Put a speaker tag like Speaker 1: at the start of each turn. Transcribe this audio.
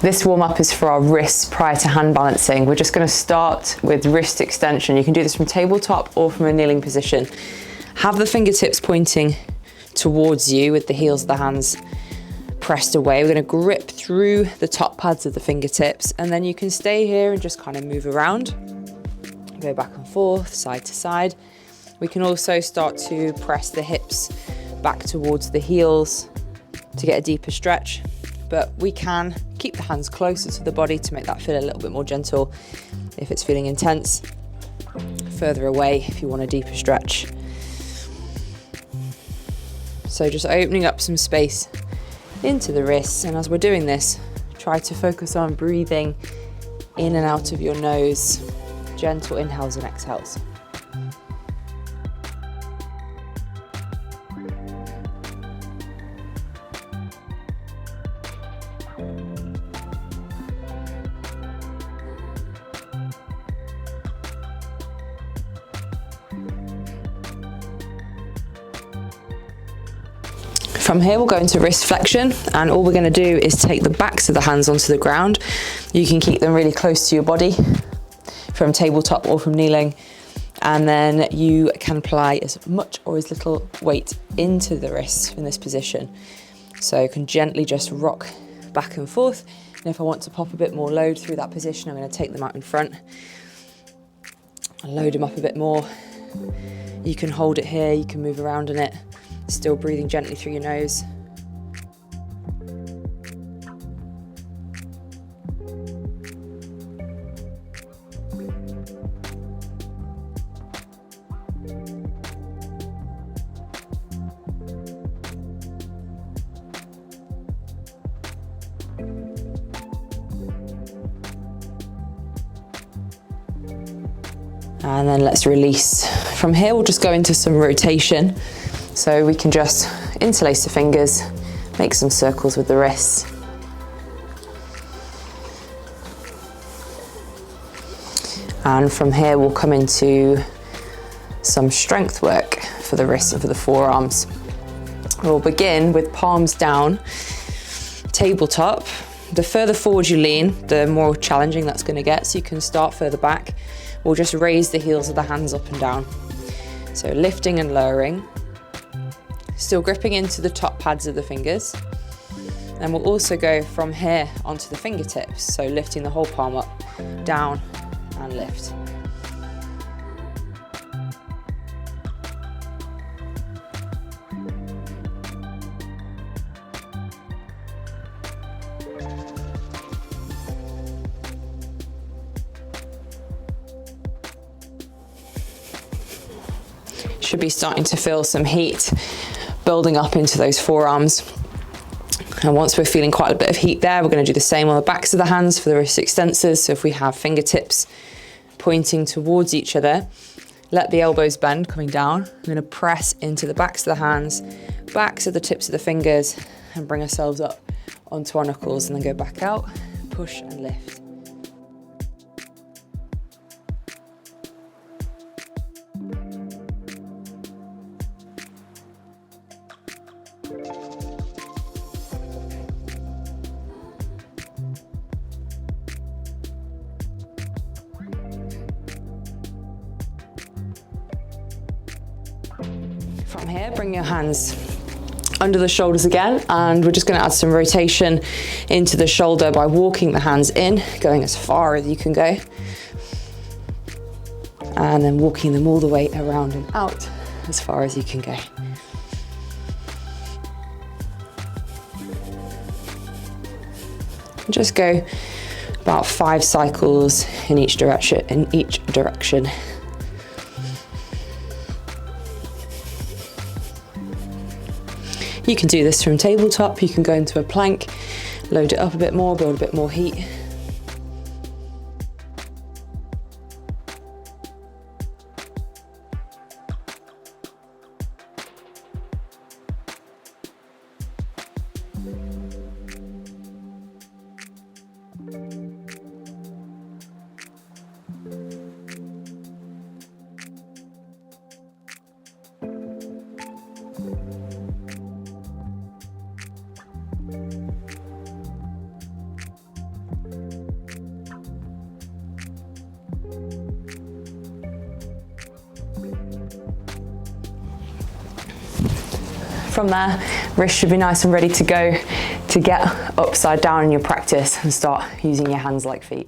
Speaker 1: This warm-up is for our wrists prior to hand balancing. We're just going to start with wrist extension. You can do this from tabletop or from a kneeling position. Have the fingertips pointing towards you with the heels of the hands pressed away. We're going to grip through the top pads of the fingertips, and then you can stay here and just kind of move around. Go back and forth, side to side. We can also start to press the hips back towards the heels to get a deeper stretch, but we can keep the hands closer to the body to make that feel a little bit more gentle if it's feeling intense. Further away if you want a deeper stretch. So just opening up some space into the wrists, and as we're doing this, try to focus on breathing in and out of your nose. Gentle inhales and exhales. From here, we'll go into wrist flexion, and all we're going to do is take the backs of the hands onto the ground. You can keep them really close to your body from tabletop or from kneeling, and then you can apply as much or as little weight into the wrists in this position. So you can gently just rock back and forth, and if I want to pop a bit more load through that position, I'm going to take them out in front and load them up a bit more. You can hold it here, you can move around in it, still breathing gently through your nose. And then let's release. From here, we'll just go into some rotation. So we can just interlace the fingers, make some circles with the wrists. And from here, we'll come into some strength work for the wrists and for the forearms. We'll begin with palms down, tabletop. The further forward you lean, the more challenging that's going to get. So you can start further back. We'll just raise the heels of the hands up and down. So lifting and lowering. Still gripping into the top pads of the fingers. And we'll also go from here onto the fingertips. So lifting the whole palm up, down and lift. Should be starting to feel some heat building up into those forearms. And once we're feeling quite a bit of heat there, we're going to do the same on the backs of the hands for the wrist extensors. So if we have fingertips pointing towards each other, let the elbows bend coming down. We're going to press into the backs of the hands, backs of the tips of the fingers, and bring ourselves up onto our knuckles, and then go back out, push and lift. From here, bring your hands under the shoulders again, and we're just going to add some rotation into the shoulder by walking the hands in, going as far as you can go, and then walking them all the way around and out as far as you can go. Just go about 5 cycles in each direction. You can do this from tabletop, you can go into a plank, load it up a bit more, build a bit more heat. from there, wrists should be nice and ready to go to get upside down in your practice and start using your hands like feet.